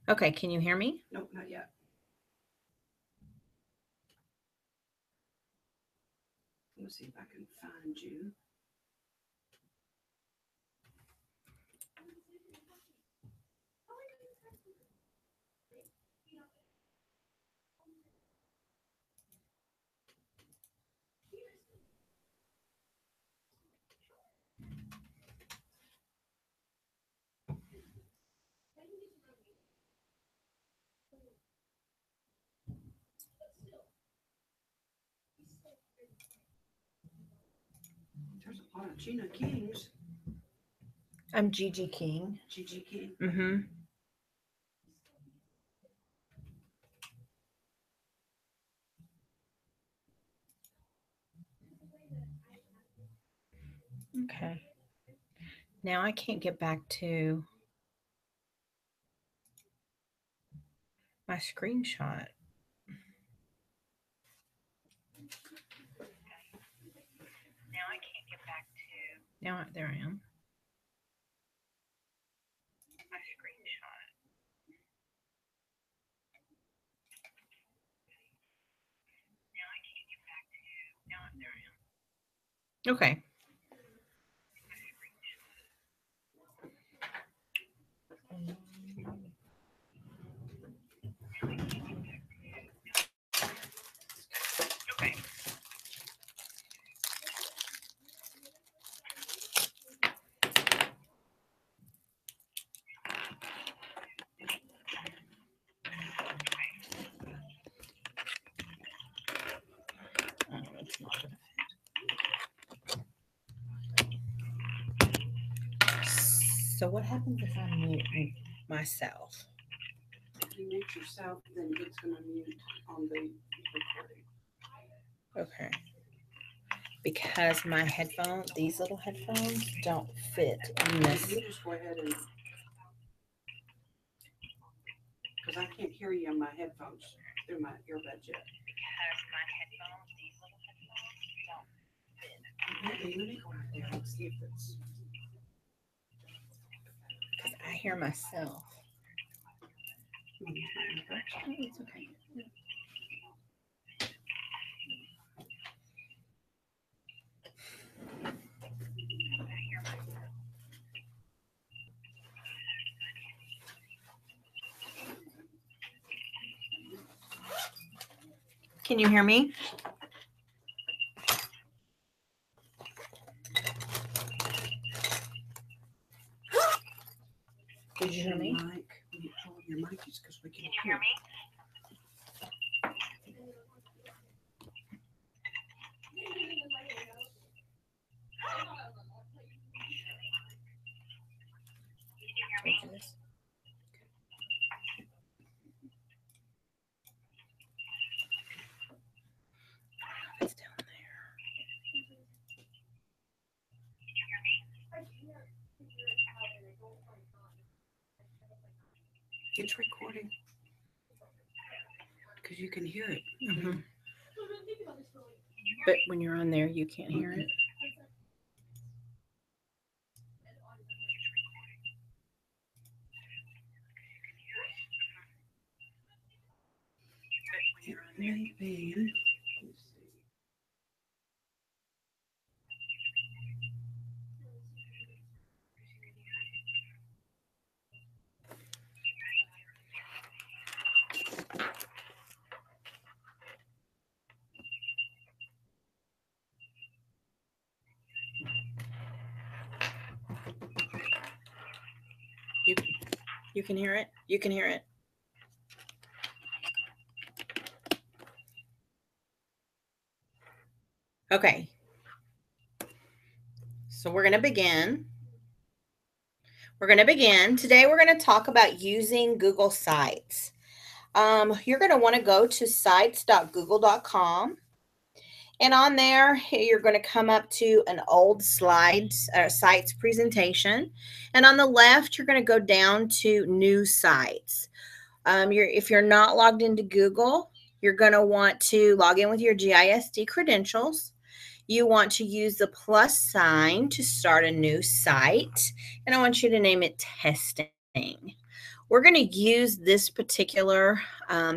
Okay, can you hear me? Nope, not yet. Let me see if I can find you. There's a lot of Gina Kings. I'm Gigi King. Gigi King. Mm-hmm. Okay. Now I can't get back to my screenshot. Now I can't get back to. There I am. My screenshot. Now I can't get back to. There I am. Okay. Okay. So what happens if I mute myself? If you mute yourself, then it's going to mute on the recording. Okay. Because my headphones, these little headphones, don't fit in this. You just go ahead and, because I can't hear you on my headphones through my earbuds yet. Because my headphones, these little headphones, don't fit. Let me go out there and see if it's. Because I hear myself. Oh, it's okay. Can you hear me? Did you hear me? Mic. When you pull your mic, it's because we can you hear me? It's down there. It's recording. Because you can hear it. Mm-hmm. But when you're on there, you can't hear it. Maybe. You can hear it? You can hear it. Okay. So we're going to begin. Today we're going to talk about using Google Sites. You're going to want to go to sites.google.com. And on there, you're going to come up to an old sites presentation. And on the left, you're going to go down to new sites. If you're not logged into Google, you're going to want to log in with your GISD credentials. You want to use the plus sign to start a new site. And I want you to name it testing. we're going to use this particular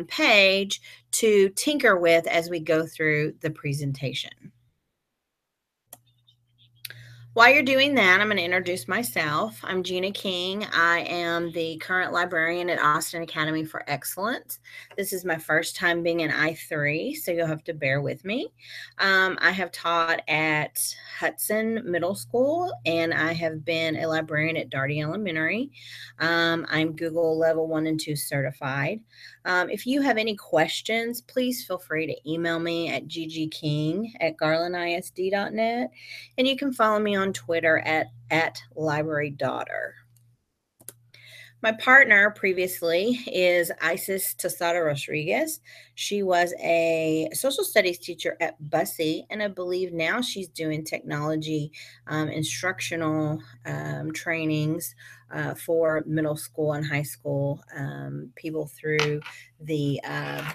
page to tinker with as we go through the presentation. While you're doing that, I'm going to introduce myself. I'm Gina King. I am the current librarian at Austin Academy for Excellence. This is my first time being an I3, so you'll have to bear with me. I have taught at Hudson Middle School, and I have been a librarian at Darty Elementary. I'm Google Level 1 and 2 certified. If you have any questions, please feel free to email me at ggking@garlandisd.net, and you can follow me on Twitter at librarydaughter. My partner previously is Isis Tosada Rodriguez. She was a social studies teacher at Bussey, and I believe now she's doing technology instructional trainings for middle school and high school people through the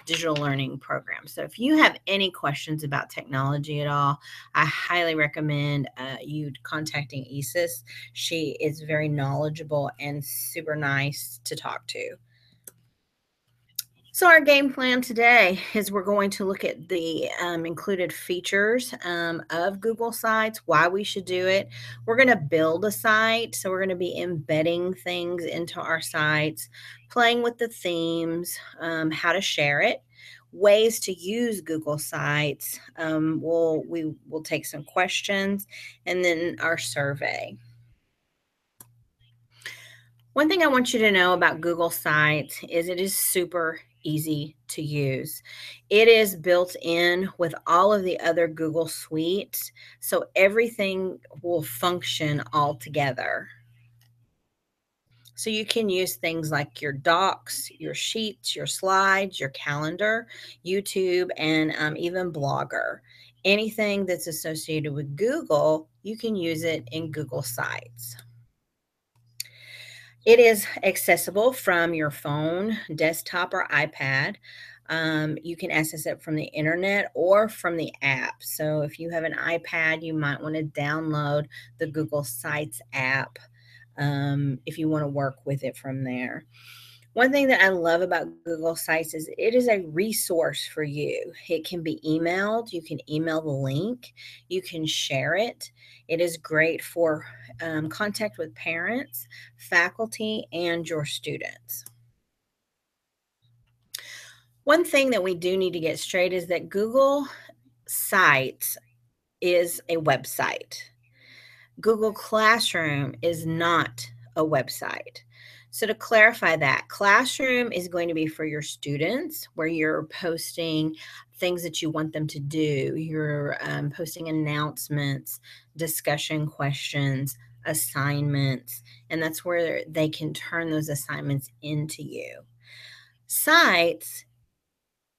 digital learning program. So if you have any questions about technology at all, I highly recommend you contacting Isis. She is very knowledgeable and super nice to talk to. So our game plan today is we're going to look at the included features of Google Sites, why we should do it. We're going to build a site, so we're going to be embedding things into our sites, playing with the themes, how to share it, ways to use Google Sites. We will take some questions, and then our survey. One thing I want you to know about Google Sites is it is super easy to use. It is built in with all of the other Google suites, so everything will function all together. So you can use things like your docs, your sheets, your slides, your calendar, YouTube, and even Blogger. Anything that's associated with Google, you can use it in Google Sites. It is accessible from your phone, desktop, or iPad. You can access it from the internet or from the app. So if you have an iPad, you might want to download the Google Sites app if you want to work with it from there. One thing that I love about Google Sites is it is a resource for you. It can be emailed. You can email the link. You can share it. It is great for contact with parents, faculty, and your students. One thing that we do need to get straight is that Google Sites is a website. Google Classroom is not a website. So to clarify that, Classroom is going to be for your students, where you're posting things that you want them to do. You're posting announcements, discussion questions, assignments, and that's where they can turn those assignments into you. Sites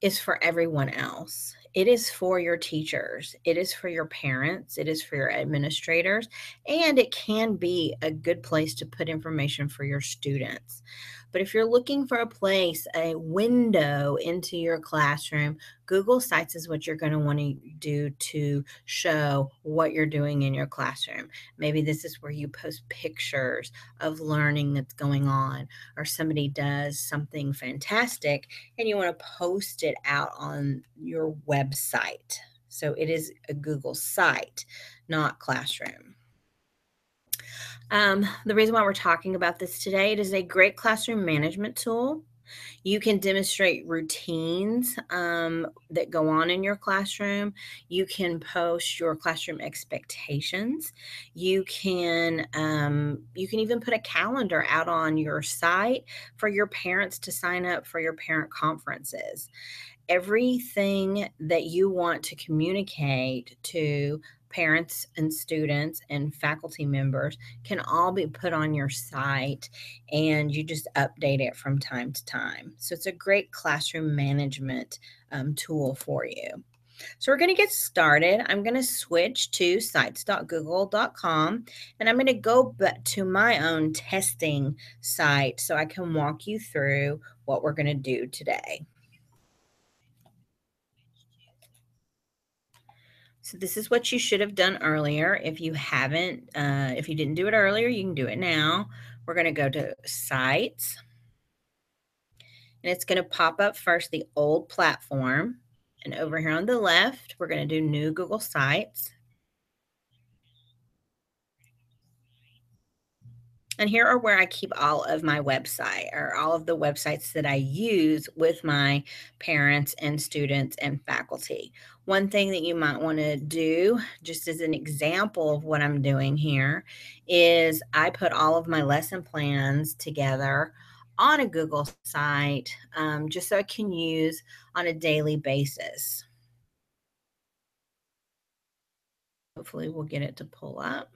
is for everyone else. It is for your teachers. It is for your parents. It is for your administrators. And it can be a good place to put information for your students. But if you're looking for a place, a window into your classroom, Google Sites is what you're going to want to do to show what you're doing in your classroom. Maybe this is where you post pictures of learning that's going on, or somebody does something fantastic and you want to post it out on your website. So it is a Google site, not Classroom. The reason why we're talking about this today, it is a great classroom management tool. You can demonstrate routines that go on in your classroom. You can post your classroom expectations. You can even put a calendar out on your site for your parents to sign up for your parent conferences. Everything that you want to communicate to parents and students and faculty members can all be put on your site, and you just update it from time to time. So it's a great classroom management tool for you. So we're going to get started. I'm going to switch to sites.google.com, and I'm going to go back to my own testing site so I can walk you through what we're going to do today. So this is what you should have done earlier. If you didn't do it earlier, you can do it now. We're going to go to Sites. And it's going to pop up first the old platform. And over here on the left, we're going to do new Google Sites. And here are where I keep all of my website, or all of the websites that I use with my parents and students and faculty. One thing that you might want to do, just as an example of what I'm doing here, is I put all of my lesson plans together on a Google site, just so I can use on a daily basis. Hopefully we'll get it to pull up.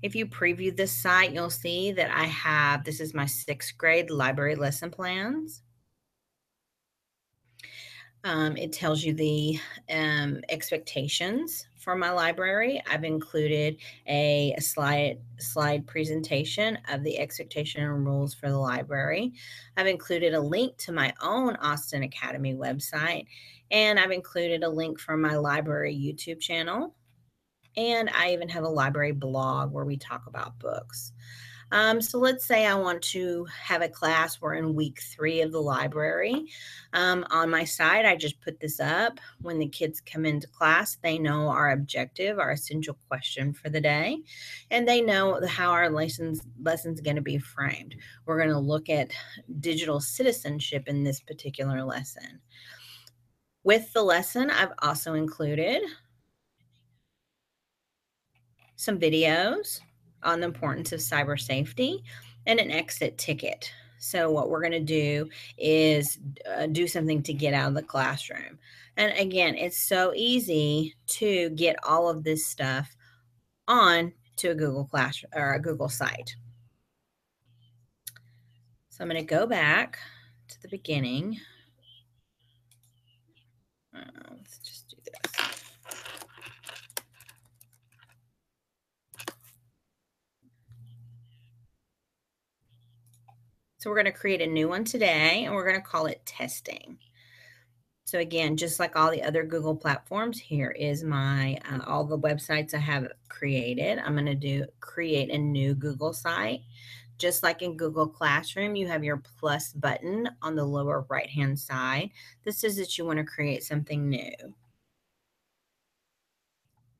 If you preview this site, you'll see that I have, this is my 6th grade library lesson plans. It tells you the expectations for my library. I've included a slide presentation of the expectation and rules for the library. I've included a link to my own Austin Academy website, and I've included a link from my library YouTube channel. And I even have a library blog where we talk about books. So let's say I want to have a class. We're in week 3 of the library. On my site, I just put this up. When the kids come into class, they know our objective, our essential question for the day, and they know how our lesson's going to be framed. We're going to look at digital citizenship in this particular lesson. With the lesson, I've also included some videos on the importance of cyber safety and an exit ticket. So what we're going to do is do something to get out of the classroom. And again, it's so easy to get all of this stuff on to a Google Classroom or a Google site. So I'm going to go back to the beginning. Let's just do this. So we're going to create a new one today, and we're going to call it testing. So again, just like all the other Google platforms, here is my all the websites I have created. I'm going to create a new Google site. Just like in Google Classroom, you have your plus button on the lower right-hand side. This says that you want to create something new.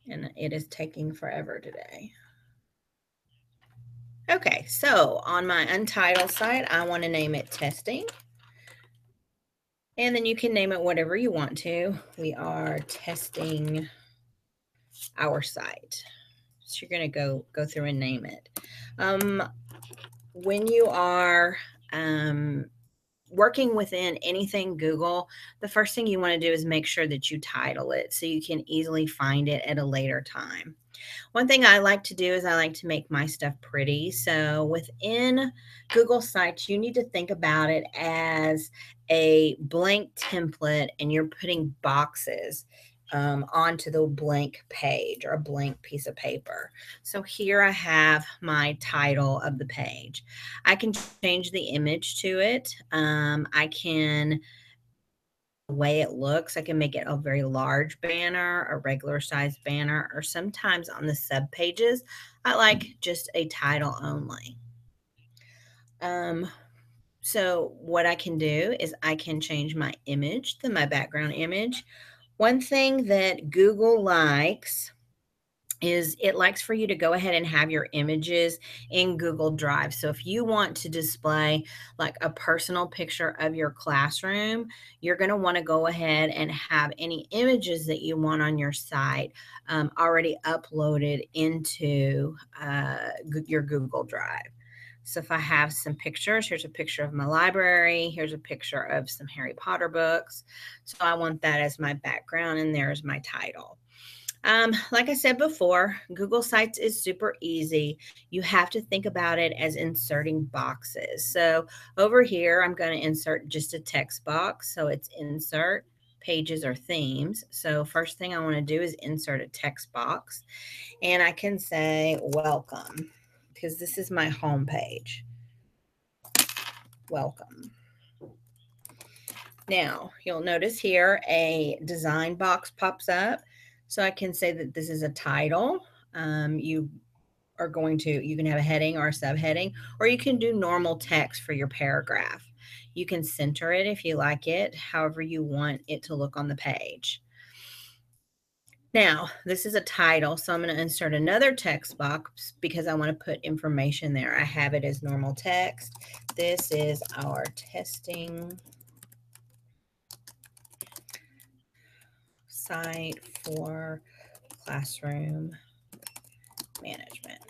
And it is taking forever today. Okay, so on my Untitled site, I want to name it Testing. And then you can name it whatever you want to. We are testing our site. So you're going to go through and name it. When you are working within anything Google, the first thing you want to do is make sure that you title it so you can easily find it at a later time. One thing I like to do is I like to make my stuff pretty. So within Google Sites, you need to think about it as a blank template, and you're putting boxes onto the blank page or a blank piece of paper. So here I have my title of the page. I can change the image to it. I can the way it looks. I can make it a very large banner, a regular size banner, or sometimes on the sub pages, I like just a title only. So what I can do is I can change my image to my background image. One thing that Google likes is it likes for you to go ahead and have your images in Google Drive. So if you want to display like a personal picture of your classroom, you're going to want to go ahead and have any images that you want on your site already uploaded into your Google Drive. So if I have some pictures, here's a picture of my library, here's a picture of some Harry Potter books. So I want that as my background, and there's my title. Like I said before, Google Sites is super easy. You have to think about it as inserting boxes. So over here, I'm going to insert just a text box. So it's insert pages or themes. So first thing I want to do is insert a text box, and I can say welcome, because this is my home page. Welcome. Now you'll notice here a design box pops up. So I can say that this is a title. You can have a heading or a subheading, or you can do normal text for your paragraph. You can center it if you like it, however you want it to look on the page. Now, this is a title, so I'm going to insert another text box because I want to put information there. I have it as normal text. This is our testing site for classroom management.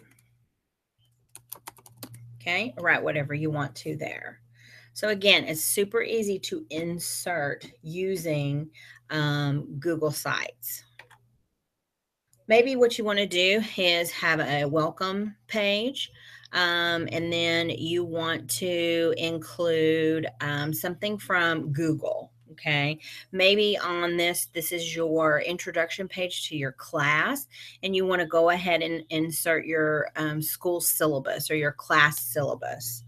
Okay, write whatever you want to there. So again, it's super easy to insert using Google Sites. Maybe what you want to do is have a welcome page, and then you want to include something from Google. Okay, maybe on this is your introduction page to your class, and you want to go ahead and insert your school syllabus or your class syllabus.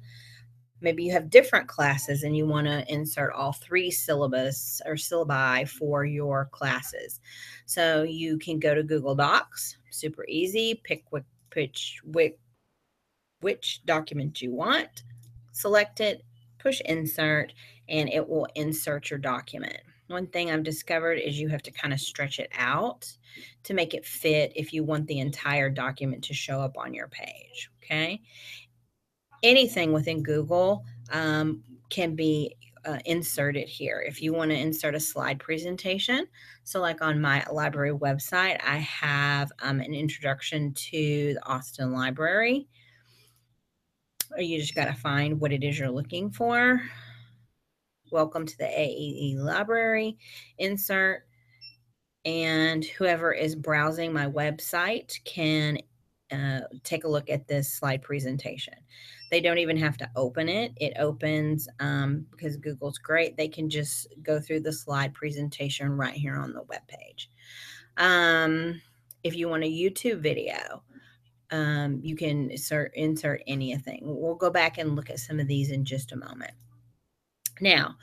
Maybe you have different classes and you want to insert all 3 syllabus or syllabi for your classes. So you can go to Google Docs, super easy, pick which document you want, select it, push insert, and it will insert your document. One thing I've discovered is you have to kind of stretch it out to make it fit if you want the entire document to show up on your page, okay? Anything within Google can be inserted here. If you want to insert a slide presentation, so like on my library website, I have an introduction to the Austin Library. You just got to find what it is you're looking for. Welcome to the AEE Library, insert, and whoever is browsing my website can take a look at this slide presentation. They don't even have to open it. It opens because Google's great. They can just go through the slide presentation right here on the web page. If you want a YouTube video, you can insert anything. We'll go back and look at some of these in just a moment. Now,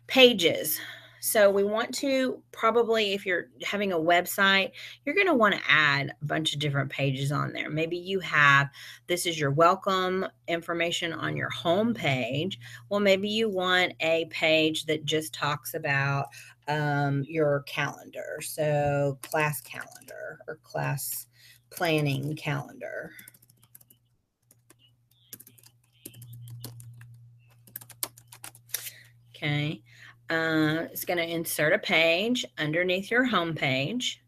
pages. So we want to probably, if you're having a website, you're going to want to add a bunch of different pages on there. Maybe you have, this is your welcome information on your home page. Well, maybe you want a page that just talks about your calendar. So class calendar or class planning calendar. Okay. It's going to insert a page underneath your home page,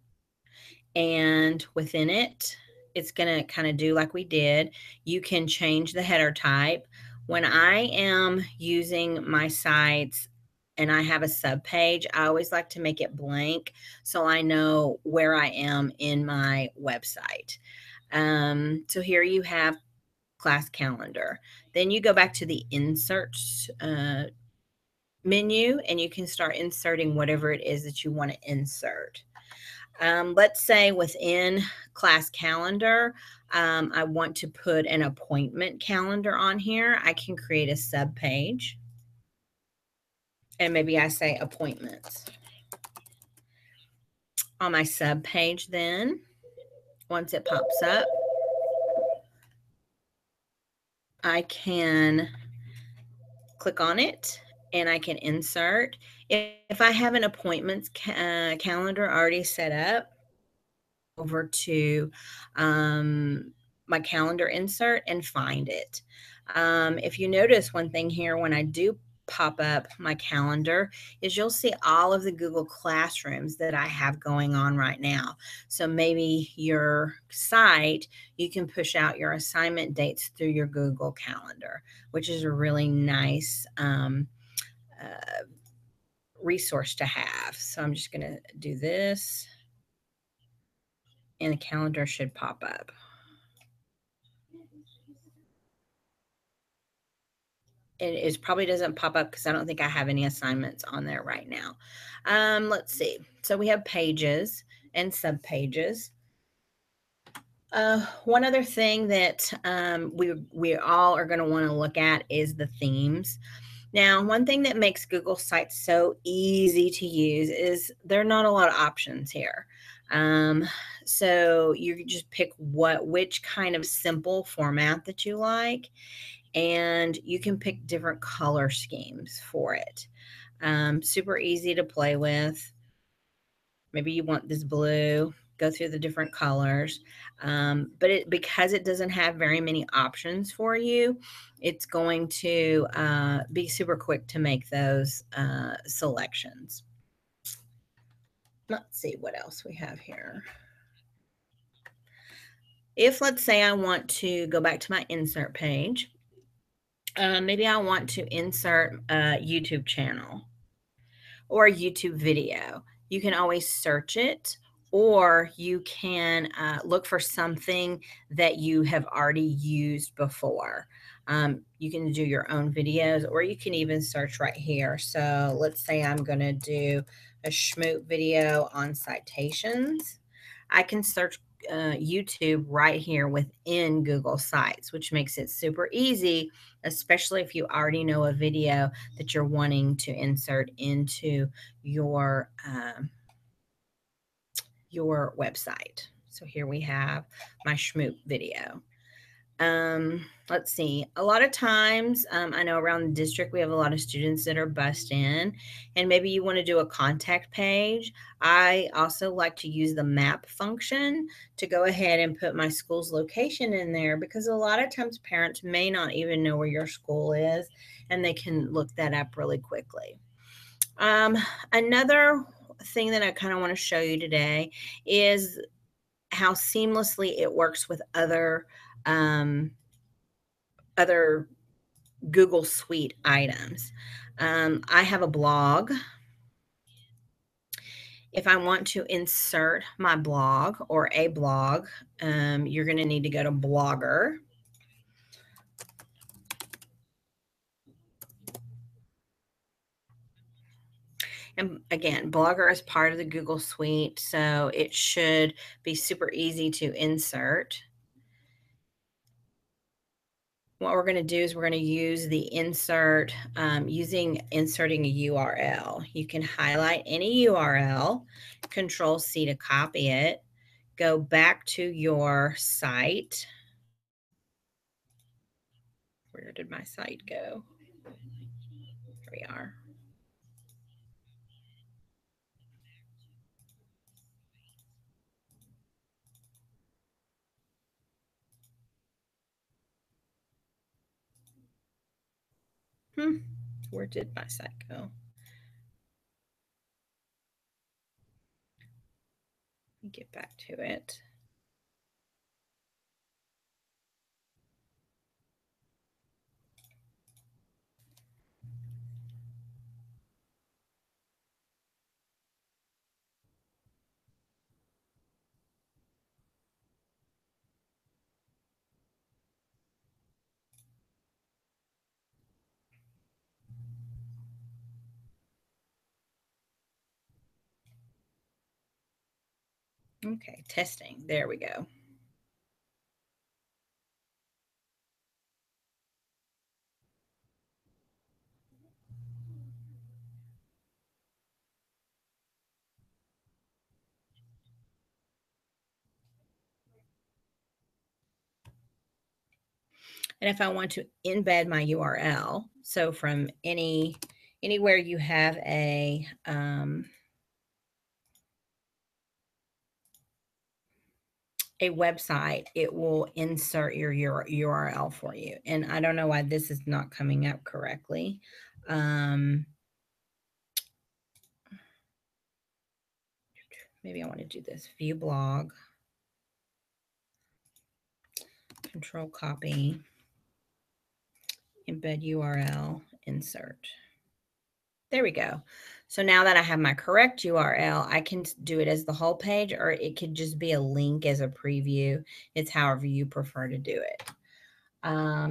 and within it, it's going to kind of do like we did. You can change the header type. When I am using my sites and I have a sub page, I always like to make it blank so I know where I am in my website. So here you have class calendar. Then you go back to the insert menu and you can start inserting whatever it is that you want to insert. Let's say within class calendar, I want to put an appointment calendar on here. I can create a sub page and maybe I say appointments. On my sub page then, once it pops up, I can click on it and I can insert. If I have an appointments calendar already set up, over to my calendar insert and find it. If you notice one thing here, when I do pop up my calendar, is you'll see all of the Google Classrooms that I have going on right now. So maybe your site, you can push out your assignment dates through your Google Calendar, which is a really nice resource to have. So I'm just going to do this, and the calendar should pop up. It probably doesn't pop up because I don't think I have any assignments on there right now. Let's see. So we have pages and subpages. One other thing that we all are going to want to look at is the themes. Now, one thing that makes Google Sites so easy to use is there are not a lot of options here. So you just pick which kind of simple format that you like. and you can pick different color schemes for it. Super easy to play with. Maybe you want this blue, go through the different colors. But because it doesn't have very many options for you, it's going to be super quick to make those selections. Let's see what else we have here. If, let's say, I want to go back to my insert page, maybe I want to insert a YouTube channel or a YouTube video. You can always search it, or you can look for something that you have already used before. You can do your own videos, or you can even search right here. So let's say I'm going to do a Schmoop video on citations. I can search YouTube right here within Google Sites, which makes it super easy, especially if you already know a video that you're wanting to insert into your website. So here we have my Schmoop video. Let's see. A lot of times, I know around the district, we have a lot of students that are bused in, and maybe you want to do a contact page. I also like to use the map function to go ahead and put my school's location in there, because a lot of times parents may not even know where your school is, and they can look that up really quickly. Another thing that I kind of want to show you today is how seamlessly it works with other Google Suite items. I have a blog. If I want to insert my blog or a blog, you're going to need to go to Blogger. And again, Blogger is part of the Google Suite, so it should be super easy to insert. What we're going to do is we're going to use the insert, inserting a URL. You can highlight any URL, Control C to copy it, go back to your site. Where did my site go? Here we are. Where did my site go? Let me get back to it. Okay, testing. There we go. And if I want to embed my URL, so from anywhere you have a website, it will insert your URL for you. And I don't know why this is not coming up correctly. Maybe I want to do this. View blog. Control copy. Embed URL. Insert. There we go. So now that I have my correct URL, I can do it as the whole page, or it could just be a link as a preview. It's however you prefer to do it.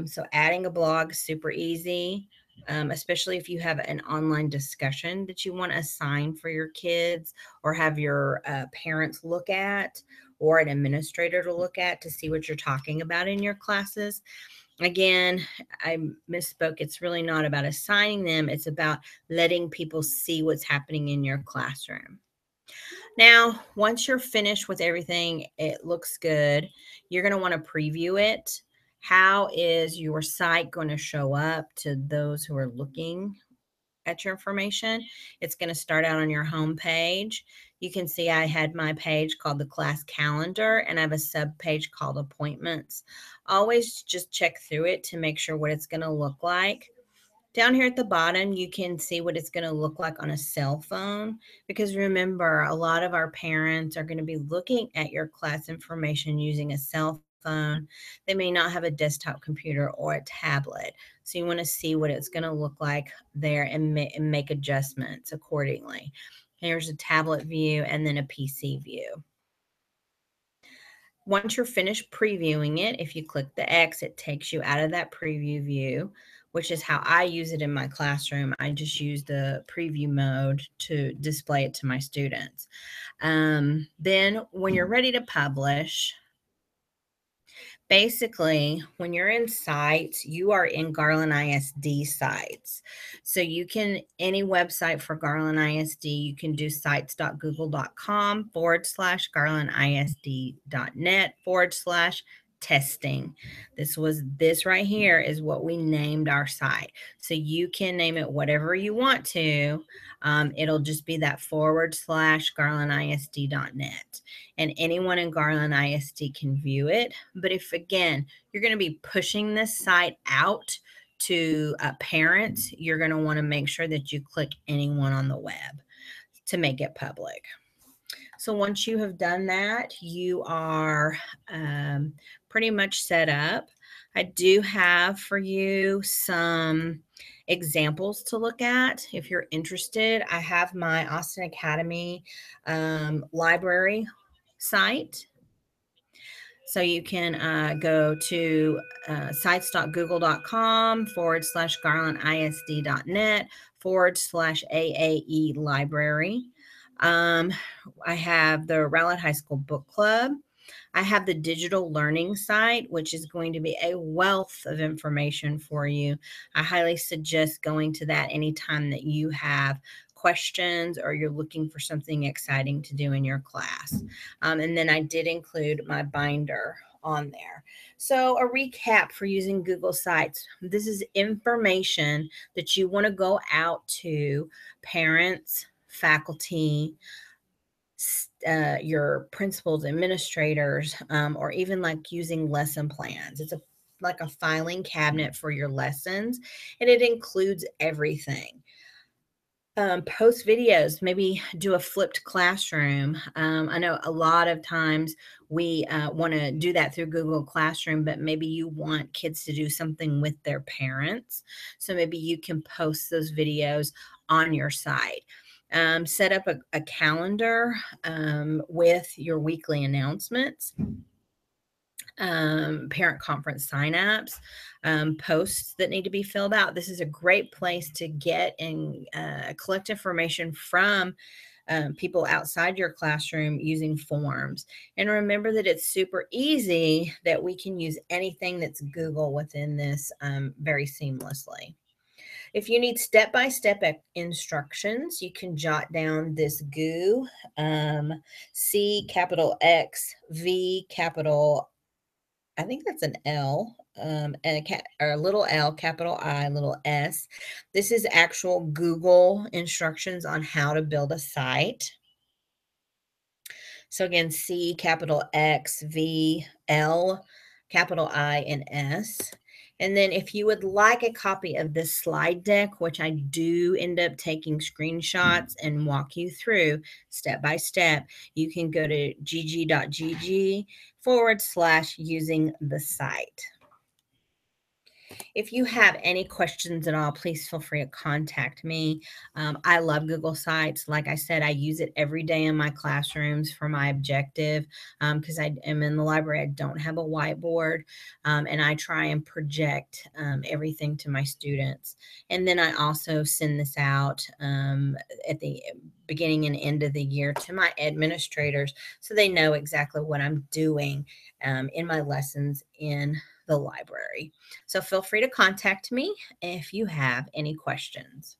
So adding a blog is super easy, especially if you have an online discussion that you want to assign for your kids, or have your parents look at, or an administrator to look at to see what you're talking about in your classes. Again, I misspoke. It's really not about assigning them. It's about letting people see what's happening in your classroom. Now, once you're finished with everything, it looks good. You're going to want to preview it. how is your site going to show up to those who are looking at your information? It's going to start out on your home page. You can see I had my page called the class calendar, and I have a sub page called appointments. Always just check through it to make sure what it's going to look like. Down here at the bottom, you can see what it's going to look like on a cell phone, because remember, a lot of our parents are going to be looking at your class information using a cell phone. They may not have a desktop computer or a tablet. So you want to see what it's going to look like there and make adjustments accordingly. Here's a tablet view and then a PC view. Once you're finished previewing it, if you click the X, it takes you out of that preview view, which is how I use it in my classroom. I just use the preview mode to display it to my students. Then when you're ready to publish, basically, when you're in sites, you are in Garland ISD sites. So you can, any website for Garland ISD, you can do sites.google.com/garlandisd.net/testing. This right here is what we named our site. So you can name it whatever you want to. It'll just be that /garlandisd.net. And anyone in Garland ISD can view it. But if, again, you're going to be pushing this site out to parents, you're going to want to make sure that you click anyone on the web to make it public. So once you have done that, you are pretty much set up. I do have for you some examples to look at if you're interested. I have my Austin Academy library site. So you can go to sites.google.com/garlandisd.net/AAE library. I have the Rowlett High School Book Club. I have the digital learning site, which is going to be a wealth of information for you. I highly suggest going to that anytime that you have questions or you're looking for something exciting to do in your class. And then I did include my binder on there. So a recap for using Google Sites. This is information that you want to go out to parents, faculty, your principals, administrators, or even like using lesson plans. It's like a filing cabinet for your lessons, and it includes everything. Post videos, maybe do a flipped classroom. I know a lot of times we want to do that through Google Classroom, but maybe you want kids to do something with their parents. So maybe you can post those videos on your site. Set up a calendar with your weekly announcements, parent conference signups, posts that need to be filled out. This is a great place to get and collect information from people outside your classroom using forms. And remember that it's super easy that we can use anything that's Google within this very seamlessly. If you need step-by-step instructions, you can jot down this GOO, C capital X, V capital, I think that's an L, and or a little L, capital I, little S. This is actual Google instructions on how to build a site. So again, C capital X, V, L, capital I, and S. And then if you would like a copy of this slide deck, which I do end up taking screenshots and walk you through step by step, you can go to gg.gg/using the site. If you have any questions at all, please feel free to contact me. I love Google Sites. Like I said, I use it every day in my classrooms for my objective because I am in the library. I don't have a whiteboard, and I try and project everything to my students. And then I also send this out at the beginning and end of the year to my administrators so they know exactly what I'm doing in my lessons in the library. So feel free to contact me if you have any questions.